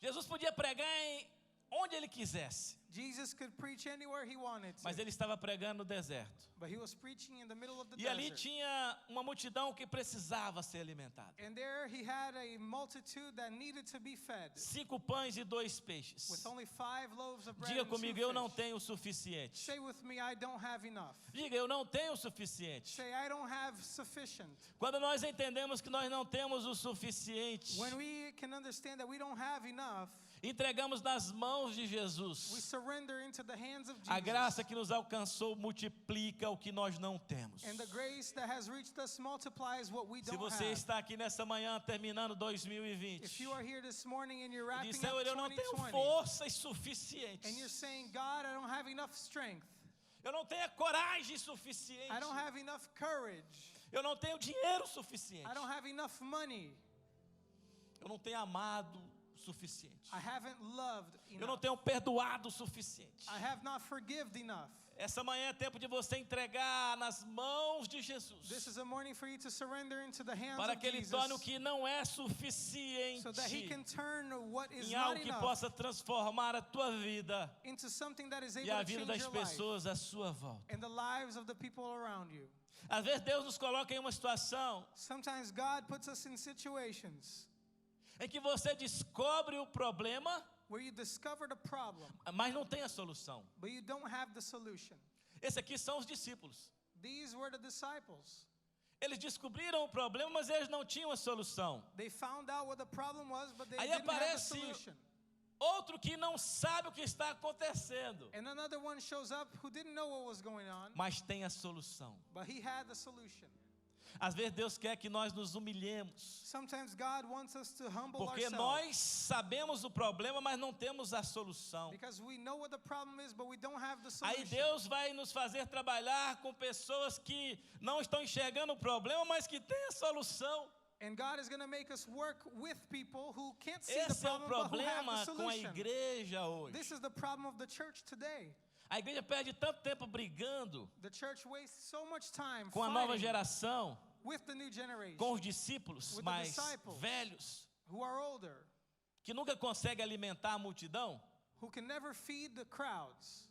Jesus podia pregar em onde ele quisesse, Jesus could preach anywhere he wanted to, mas ele estava pregando no deserto. but he was preaching in the middle of the E ali desert. tinha uma multidão que precisava ser alimentada. And there he had a multitude that needed to be fed 5 pães e 2 peixes. with only 5 loaves of bread Diga and 2 comigo, eu não fish. tenho o suficiente. Say with me, I don't have enough. Diga, eu não tenho o suficiente. Say, I don't have sufficient. Quando nós entendemos que nós não temos o suficiente, When we can understand that we don't have enough, entregamos nas mãos de we Jesus. surrender into the hands of A Jesus. graça que nos alcançou multiplica o que nós não temos. And the grace that has reached us multiplies what we Se don't você have. está aqui nessa manhã terminando If 2020 you are here this morning and you're e wrapping diz, up Senhor, eu não tenho 2020, forças suficientes, and you're saying, God, I don't have enough strength. eu não tenho a coragem suficiente, I don't have enough courage. eu não tenho dinheiro suficiente, I don't have enough money. eu não tenho amado o suficiente. I haven't loved Eu não enough. tenho perdoado o suficiente. I have not forgiven enough. Essa manhã é tempo de você entregar nas mãos de This Jesus, is a morning for you to surrender into the hands para of que Ele Jesus, torne o que não é suficiente so that He can turn what is em not algo que enough possa transformar a tua vida into something that is e able a to vida change das your life pessoas à sua volta. and the lives of the people around you. Às vezes Deus nos coloca em uma situação Sometimes God puts us in situations em que você descobre o problema, where you discover the problem, mas não tem a solução. but you don't have the solution. Esses aqui são os discípulos. These were the disciples. Eles descobriram o problema, mas eles não tinham a solução. They found out what the problem was, but they Aí didn't have the aparece solution. Outro que não sabe o que está acontecendo, And another one shows up who didn't know what was going on, mas tem a solução. but he had the solution. Às vezes Deus quer que nós nos humilhemos, Sometimes God wants us to humble porque ourselves nós sabemos o problema, mas não temos a solução. because we know what the problem is, but we don't have the Aí solution. Deus vai nos fazer trabalhar com pessoas que não estão enxergando o problema, mas que têm a solução. And God is going to make us work with people who can't see the Esse é o problem, but who have problema the com a solution. igreja hoje. This is the problem of the church today. A igreja perde tanto tempo brigando The church wastes so much time com a nova fighting geração, with the new generation, com os discípulos With the mais disciples. velhos, who are older, que nunca consegue alimentar a multidão. who can never feed the crowds.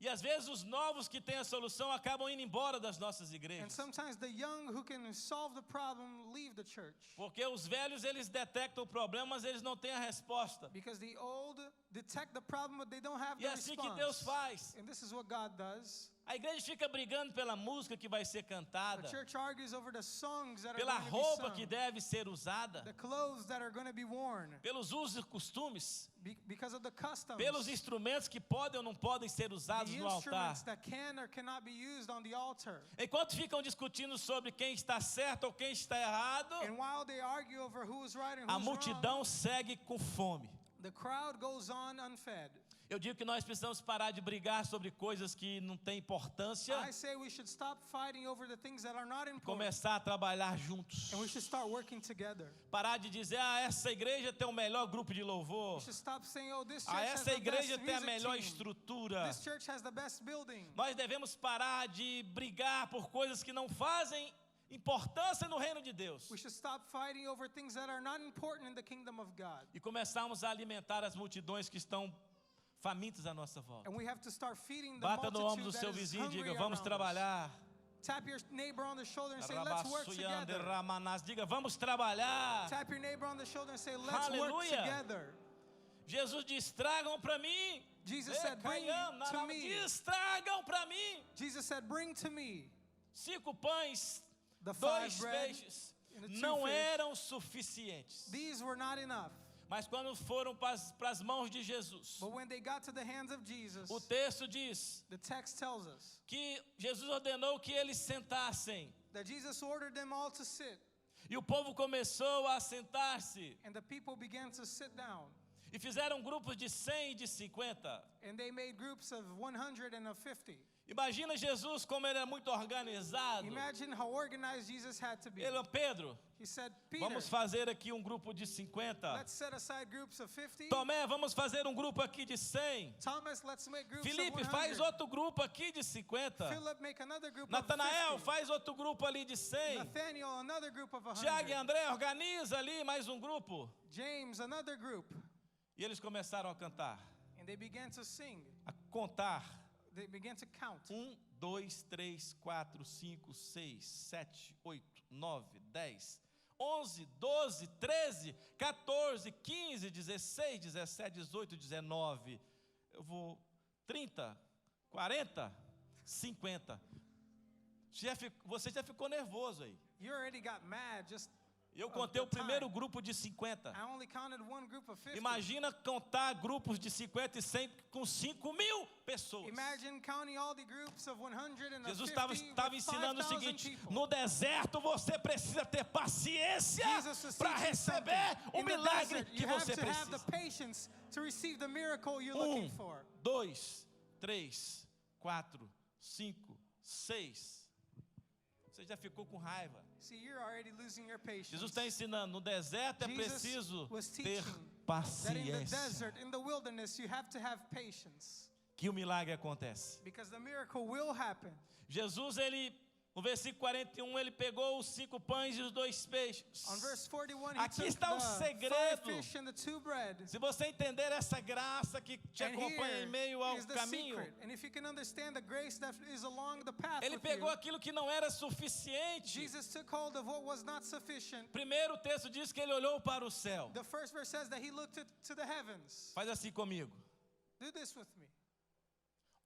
E às vezes os novos que têm a solução acabam indo embora das nossas And igrejas. sometimes the young who can solve the problem leave the church. Porque os velhos, eles detectam o problema, mas eles não têm a resposta. Because the old detect the problem, but they don't have E the é assim que response. Deus faz. And this is what God does. A igreja fica brigando pela música que vai ser The cantada, church argues over the songs that are pela going to be roupa sung, que deve ser usada, the clothes that are going to be worn, pelos usos e costumes, because of the customs, pelos instrumentos que podem ou não podem ser usados the no altar. instruments that can or cannot be used on the altar. Enquanto ficam discutindo sobre quem está certo ou quem está errado, And while they argue over who's right and a who's wrong, multidão segue com fome. the crowd goes on unfed. Eu digo que nós precisamos parar de brigar sobre coisas que não têm importância, I say we should stop fighting over the things that are not important, começar a trabalhar juntos. and we should start working together. Parar de dizer, essa igreja tem o melhor grupo de louvor. We should stop saying, oh, this church has Essa the best igreja tem a music melhor team. estrutura. This church has the best building. Nós devemos parar de brigar por coisas que não fazem importância no reino de Deus. We should stop fighting over things that are not important in the kingdom of God. E começarmos a alimentar as multidões que estão famintas à nossa volta. And we have to start feeding the Bata no ombro do multitude seu that is vizinho e hungry diga, vamos around us. trabalhar. Tap your neighbor on the shoulder and say, let's work Rabassuiande together. Ramanás. Diga, vamos trabalhar. Tap your neighbor on the shoulder and say, let's work Aleluia. together. Jesus diz, tragam para mim. Jesus said, bring to me. Diz, tragam para mim. Jesus said, bring to me 5 pães, the 2 5 bread peixes. and the 2 Não fish. eram suficientes. These were not enough. Mas quando foram para as mãos de Jesus, But when they got to the hands of Jesus, o texto diz the text tells us que Jesus ordenou que eles sentassem. that Jesus ordered them all to sit, E o povo começou a sentar-se. and the people began to sit down. E fizeram grupos de 100 e de 50. And they made groups of 100 and of 50. Imagina Jesus como ele é muito organizado. Imagine how organized Jesus had to be. Ele, Pedro, He said, Peter, vamos fazer aqui um grupo de 50. let's set aside groups of 50. Tomé, vamos fazer um grupo aqui de 100. Thomas, let's make groups Felipe, of 100. faz outro grupo aqui de 50. Philip, make another group Natanael, of 50. faz outro grupo ali de 100. Nathaniel, another group of 100. Tiago e André, organiza ali mais um grupo. James, another group. E eles começaram a cantar, And they began to sing. a contar. They began to count. 1, 2, 3, 4, 5, 6, 7, 8, 9, 10, 11, 12, 13, 14, 15, 16, 17, 18, 19. Eu vou 30, 40, 50. Você já ficou nervoso aí. You already got mad just Eu of contei the o primeiro time. grupo de 50. I only counted one group of 50. Imagina contar grupos de 50 e 100 com 5.000 pessoas. Imagine counting all the groups of 100 and of Jesus 50 estava with ensinando o 5,000 seguinte: people. no deserto você precisa ter paciência Jesus was para teaching receber something. o In the milagre desert, que you have você to have the precisa. patience to receive the miracle you're looking 1, for. 2, 3, 4, 5, 6, Você já ficou com raiva. See, you're already losing your patience. Jesus está ensinando, no deserto é Jesus preciso was ter teaching that in the paciência, desert, in the wilderness, you have to have patience. que o milagre acontece. Because the miracle will happen. Jesus, no versículo 41, ele pegou os 5 pães e os 2 peixes. On verse 41, he Aqui took está o the 5 segredo. fish and the 2 bread. Se você entender essa graça que te And acompanha em meio here ao is the caminho, secret. And if you can understand the grace that is along the path ele with pegou you, aquilo que não era suficiente. Jesus took hold of what was not sufficient. Primeiro o texto diz que ele olhou para o céu. The first verse says that he looked to the heavens. Faz assim comigo. Do this with me.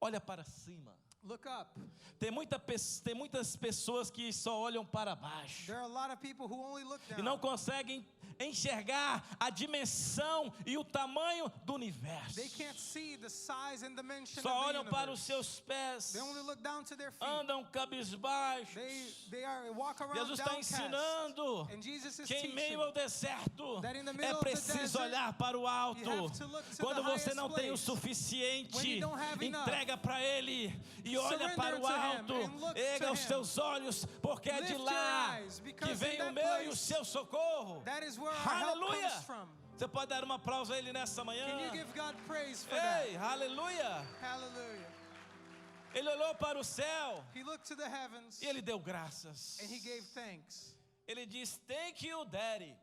Olha para cima. Look up. Tem muitas pessoas que só olham para baixo There are a lot of people who only look e down. não conseguem enxergar a dimensão e o tamanho do universo. They can't see the size and dimension Só of the olham para os universe. seus pés, They only look down to their feet. andam cabisbaixos. They walk around Jesus está downcast. ensinando And Jesus is que em teaching meio ao deserto that in the é middle of the preciso desert, olhar para o alto. you have to look to Quando the você highest não tem o place. suficiente, When you don't have enough, entrega para Ele e olha surrender para o to Him alto. and look Erga to os Him. seus olhos, porque é de Lift lá your eyes, que because vem in o that meu e o place, seu socorro. that is where our help Aleluia! comes from. Você pode dar uma aplauso a Ele nessa manhã? Can you give God praise for Ei, that? aleluia! Hallelujah. Ele olhou para o céu He looked to the heavens e Ele deu graças. and he gave thanks. Ele diz, thank you, Daddy.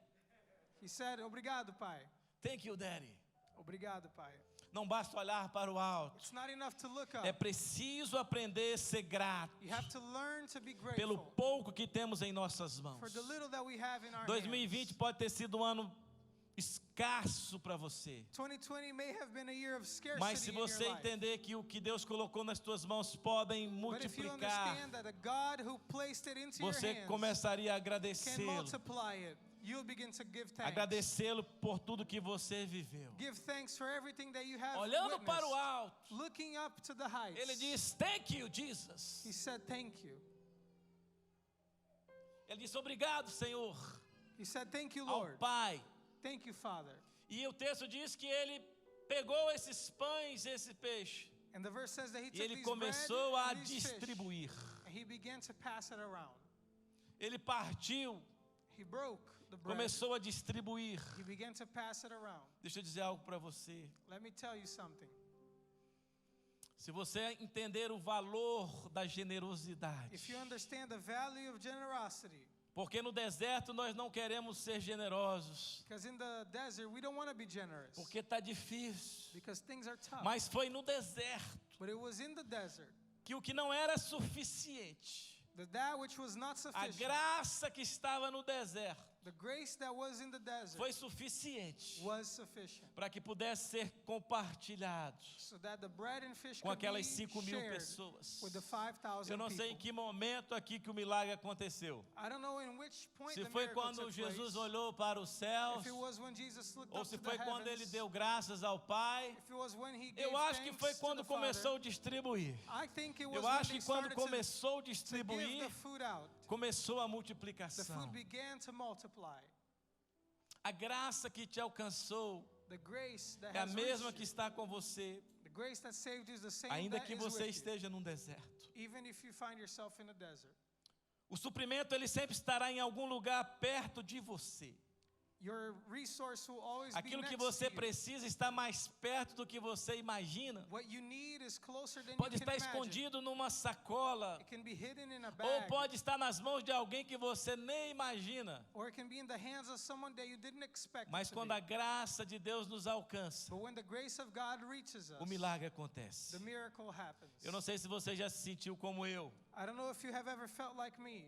He said, Obrigado, Pai. Thank you, Daddy. Obrigado, Pai. Não basta olhar para o alto. It's not enough to look up. É preciso aprender a ser grato You have to learn to be pelo grateful pouco que temos em nossas mãos. for the little that we have in our 2020 hands. pode ter sido um ano escasso para você. 2020 may have been a year of scarcity Mas se in your você life. entender que o que Deus colocou nas tuas mãos podem But if you multiplicar, understand that the God who placed it into your você hands começaria a can agradecê-lo. multiply it, you'll begin to give thanks. Agradecê-lo por tudo que você viveu. Give thanks for everything that you have Olhando para o witnessed. alto, Looking up to the heights. ele diz, thank you, Jesus. He said, thank you. Ele disse, obrigado, Senhor, He said, thank you, ao Lord. Pai. Thank you, Father. E o texto diz que ele pegou esses pães, esse peixe, And the verse says that he e took ele these começou bread a and these fish, distribuir. and he began to pass it around. Ele partiu, He broke the bread. começou a distribuir. He began to pass it around. Deixa eu dizer algo para você. Let me tell you something. Se você entender o valor da generosidade, If you understand the value of generosity, porque no deserto nós não queremos ser generosos, because in the desert we don't want to be generous, porque está difícil. because things are tough. Mas foi no deserto But it was in the desert que o que não era suficiente, that which was not a sufficient, graça que estava no deserto, the grace that was in the desert foi suficiente was sufficient, para que pudesse ser compartilhado so that the bread and fish com could be aquelas 5.000 shared pessoas. with the 5,000 Eu não sei em people. que momento aqui que o milagre aconteceu. I don't know in which point Se the foi miracle quando took Jesus place. olhou para os céus, If it was when Jesus looked ou up se to the foi quando ele heavens, deu graças ao Pai. if it was when he gave Eu acho que thanks foi to quando the Father, começou a distribuir. I think it was Eu when acho they que quando started começou a to give distribuir, the food out. começou a The multiplicação. food began to multiply. A graça que te alcançou The grace that é a has mesma reached que you, está com você, the grace that saved you is the same ainda that que is você with you, esteja num deserto. even if you find yourself in a desert. O suprimento ele sempre estará em algum lugar perto de você. Your resource will always be Aquilo next que você to you. precisa está mais perto do que você imagina. What you need is closer than Pode you can estar imagine. escondido numa sacola, It can be hidden in a ou bag, pode estar nas mãos de alguém que você nem imagina. or it can be in the hands of someone that you didn't expect Mas it to quando be. a graça de Deus nos alcança, But when the grace of God reaches us, o milagre acontece. the miracle happens. Eu não sei se você já se sentiu como eu, I don't know if you have ever felt like me,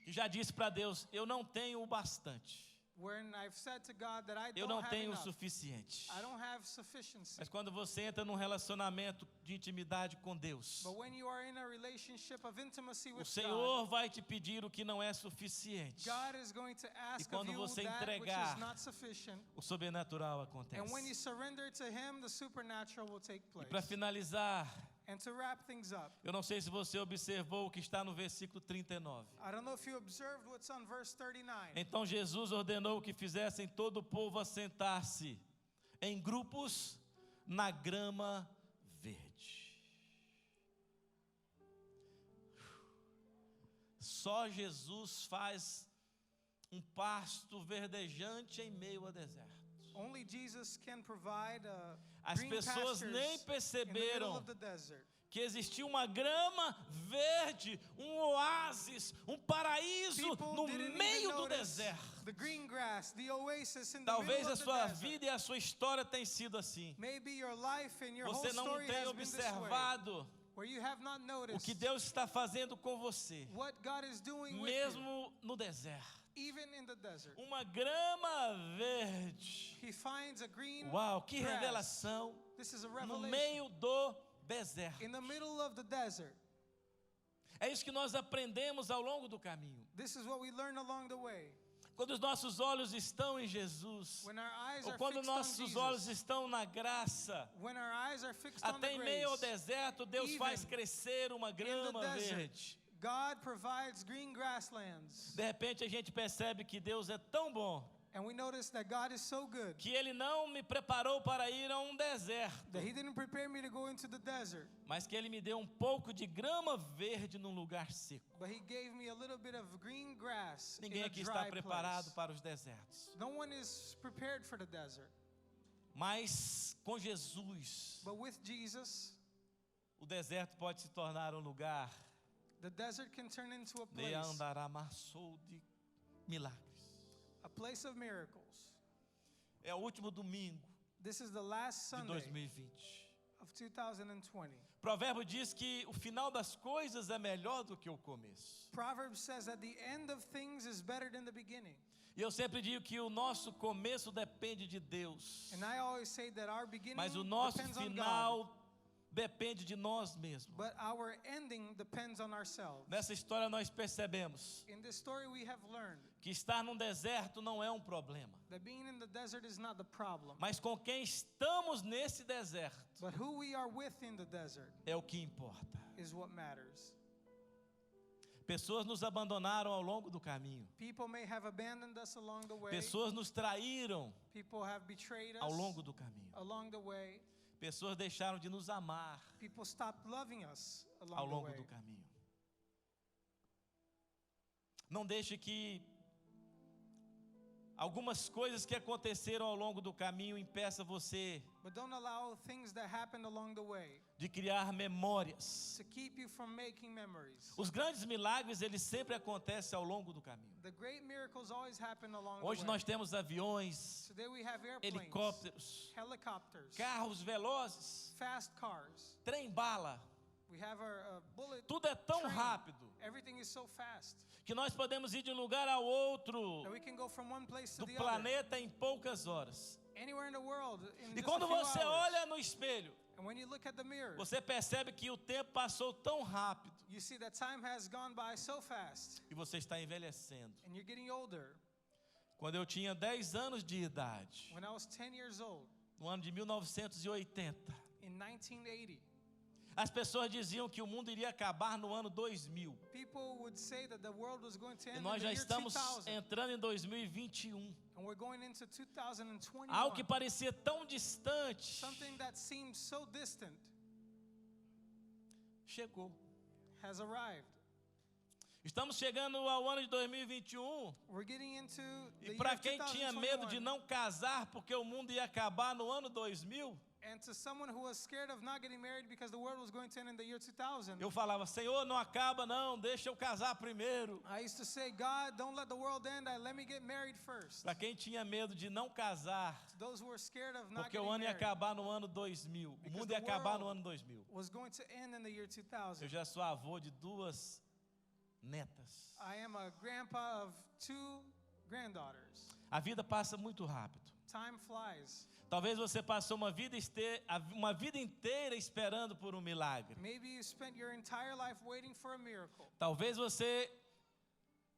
que já disse para Deus, eu não tenho o bastante, when I've said to God that I eu don't não have tenho o enough. suficiente. I don't have sufficiency. Mas quando você entra num relacionamento de intimidade com Deus, But when you are in a relationship of intimacy o with Senhor vai te pedir o que não é suficiente. God is going to ask quando of you você that which entregar, is not sufficient. O sobrenatural And when you acontece. surrender to Him, the supernatural will take E place. para finalizar, And to wrap things up, eu não sei se você observou o que está no versículo 39. I don't know if you observed what's on verse 39. Então Jesus ordenou que fizessem todo o povo assentar-se em grupos na grama verde. Só Jesus faz pasto verdejante em meio ao deserto. Only Jesus can provide As green pessoas pastures nem in the middle perceberam of the desert. que existia uma grama verde, oásis, paraíso People no didn't meio even do notice deserto. the green grass, the oasis in the Talvez middle a of the sua desert. vida e a sua história tenham sido assim. Maybe your life and your whole Você não story tem has been this way, observado where you have not o noticed que Deus está fazendo com você, what God is doing with you, mesmo no deserto. even in the desert. Uma grama verde. He finds a green Uau, que grass. revelação! This is a No revelation. meio do deserto. In the middle of the desert. É isso que nós aprendemos ao longo do caminho. This is what we learn along the way. Quando os nossos olhos estão em Jesus, When our eyes ou are quando fixed on nossos olhos Jesus, estão na graça, when our eyes are fixed on até the em meio ao grace, deserto, Deus even faz crescer uma in the grama desert, verde. God provides green grasslands. De repente a gente percebe que Deus é tão bom And we notice that God is so good que Ele não me preparou para ir a deserto, that He didn't prepare me to go into the desert, mas que Ele me deu pouco de grama verde num lugar seco. but He gave me a little bit of green grass in Ninguém a aqui está dry preparado place. para os desertos. No one is prepared for the desert. Mas com Jesus, But with Jesus, o deserto pode se tornar lugar the desert can turn into a de place, andaramassou de milagres. a place of miracles. É o último domingo This is the last de Sunday 2020. of 2020. Provérbio diz que o final das coisas é melhor do que o começo. Proverbs says that the end of things is better than the beginning. E eu sempre digo que o nosso começo depende de Deus, And I always say that our beginning mas o nosso depends on God, final depende de nós mesmos. but our ending depends on ourselves. Nessa história nós percebemos In this story we have learned que estar num deserto não é um problema, that being in the desert is not the problem, mas com quem estamos nesse deserto but who we are with in the desert é o que importa. is what matters. Pessoas nos abandonaram ao longo do caminho. People may have abandoned us along the way. Pessoas nos traíram People have betrayed ao us longo do caminho. along the way. Pessoas deixaram de nos amar People stopped loving us ao along the longo way. do caminho. Não deixe que algumas coisas que aconteceram ao longo do caminho impeçam você But don't allow things that happened along the way de criar memórias. to keep you from making memories. Os grandes milagres, eles sempre acontecem ao longo do caminho. The great miracles always happen along Hoje the way. nós temos aviões, Today we have airplanes, helicópteros, helicopters, carros velozes, fast cars. trem-bala. We have our bullet Tudo é tão train. rápido Everything is so fast que nós podemos ir de um lugar ao outro that we can go from one place to do the other, planeta em poucas horas. anywhere in the world in E just quando a few você hours. olha no espelho, And when you look at the mirror, você percebe que o tempo passou tão rápido you see that time has gone by so fast e você está envelhecendo. and you're getting older. Quando eu tinha 10 anos de idade, When I was 10 years old, no ano de 1980, in 1980, as pessoas diziam que o mundo iria acabar no ano 2000. people would say that the world was going to E end in nós the já year estamos 2000. entrando em 2021. And we're going into 2021. Algo que parecia tão distante Something that seemed so distant chegou. has arrived. Estamos chegando ao ano de 2021. We're getting into the E year para quem tinha medo de 2021. não casar porque o mundo ia acabar no ano 2000, And to someone who was scared of not getting married because the world was going to end in the year 2000, eu falava: Senhor, não acaba não, deixa eu casar primeiro. I used to say, God, don't let the world end. Let me get married first. Para quem tinha medo de não casar, To those who were scared of not porque o getting ano ia married, acabar no ano 2000. O Because mundo the ia acabar no world ano 2000. was going to end in the year 2000. Eu já sou avô de 2 netas. I am a grandpa of 2 granddaughters. A vida passa muito rápido. Time flies. Talvez você passou uma vida inteira esperando por um milagre. Maybe you spent your entire life waiting for a miracle. Talvez você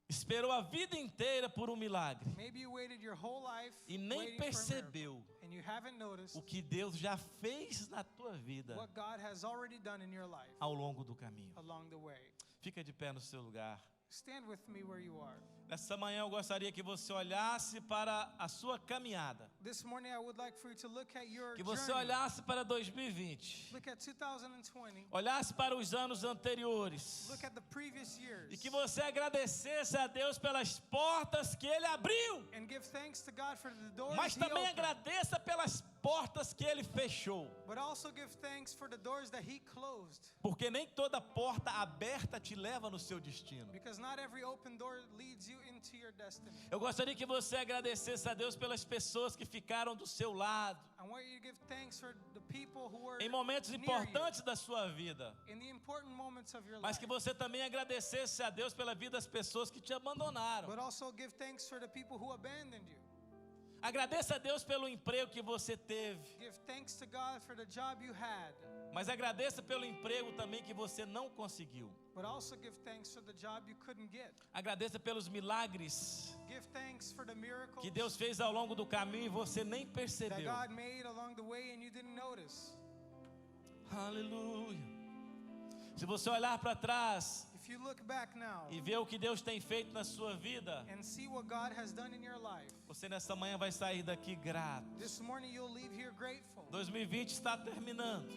esperou a vida inteira por um milagre Maybe you waited your whole life e nem waiting for a miracle. percebeu And you haven't noticed o que Deus já fez na tua vida what God has already done in your life ao longo do caminho. along the way. Fica de pé no seu lugar. Stand with me where you are. Nessa manhã eu gostaria que você olhasse para a sua caminhada. This morning I would like for you to look at your Que você journey. olhasse para 2020. Look at 2020. Olhasse para os anos anteriores. Look at the previous years. E que você agradecesse a Deus pelas portas que Ele abriu. And give thanks to God for the doors Mas He também opened. agradeça pelas portas que Ele fechou. But also give thanks for the doors that He closed. Porque nem toda porta aberta te leva no seu destino. Because not every open door leads you into your destiny. Eu gostaria que você agradecesse a Deus pelas pessoas que ficaram do seu lado. I want you to give thanks for the people who were Em momentos near importantes da sua vida. you, in the important moments of your Mas life. que você também agradecesse a Deus pela vida das pessoas que te abandonaram. But also give thanks for the people who abandoned you. Agradeça a Deus pelo emprego que você teve. Give thanks to God for the job you had. Mas agradeça pelo emprego também que você não conseguiu. But also give thanks for the job you couldn't get. Agradeça pelos milagres Give thanks for the miracles que Deus fez ao longo do caminho e você nem that percebeu. God made along the way and you didn't notice. Aleluia. Se você olhar para trás If you look back now e ver o que Deus tem feito na sua vida, and see what God has done in your life, você nessa manhã vai sair daqui grato. this morning you'll leave here grateful. 2020 está terminando.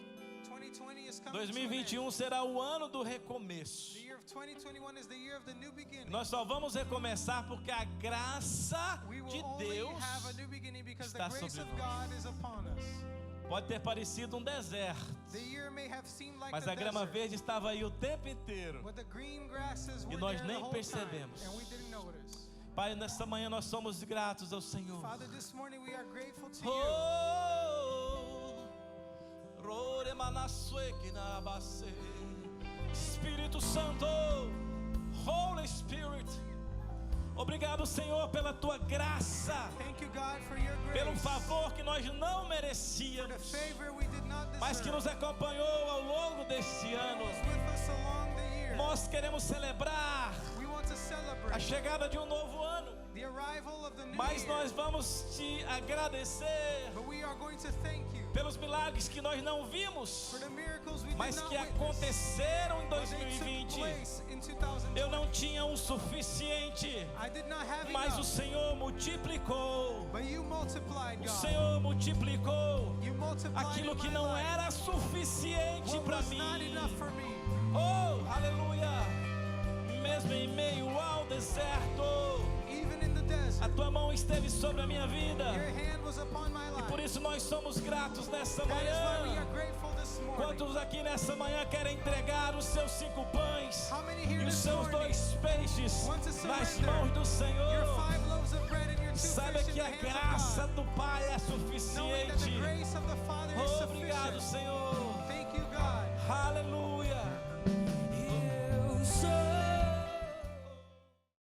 2020 is coming to an end. 2021 será o ano do recomeço. The year of 2021 is the year of the new beginning. Nós só vamos recomeçar porque a graça We will de only Deus have a new beginning because the está grace sobre of nós. God is upon us. Pode ter parecido um deserto, The year may have seemed like mas the a grama desert, verde estava aí o tempo inteiro. but the green grasses were nós there nem the whole percebemos. time, and we didn't notice. Pai, nessa manhã nós somos gratos ao Senhor. Father, this morning we are grateful to you. Espírito Santo, Holy Spirit, obrigado, Senhor, pela tua graça, Thank you, God, for your grace, pelo favor que nós não for merecíamos, the favor we did not deserve, mas que nos acompanhou ao longo deste that ano. was with us along the year. Nós queremos celebrar We want to a celebrate chegada de um novo ano, the arrival of the new mas year, nós vamos te agradecer but we are going to thank you pelos milagres que nós não vimos, for the miracles we mas did not que witness, aconteceram em but they took 2020. place in 2020. Eu não tinha o suficiente, I did not have mas o enough, Senhor multiplicou. but you multiplied, O God. Senhor multiplicou You multiplied aquilo in que my não life era suficiente what para was mim. not enough for me. Oh, aleluia! Mesmo em meio ao deserto, Even in the desert, a tua mão esteve sobre a minha vida. your hand was upon my E por life. isso nós somos gratos nessa That is why we are manhã. grateful this morning. Quantos aqui nessa manhã querem entregar os seus 5 pães How many here e os this seus morning 2 peixes want to nas surrender mãos do your Senhor? 5 loaves of bread and your 2 Saiba fish in que the a hands graça of God, do Pai é knowing that the suficiente. grace of the Father is Obrigado, sufficient. Senhor. Thank you, God. Aleluia.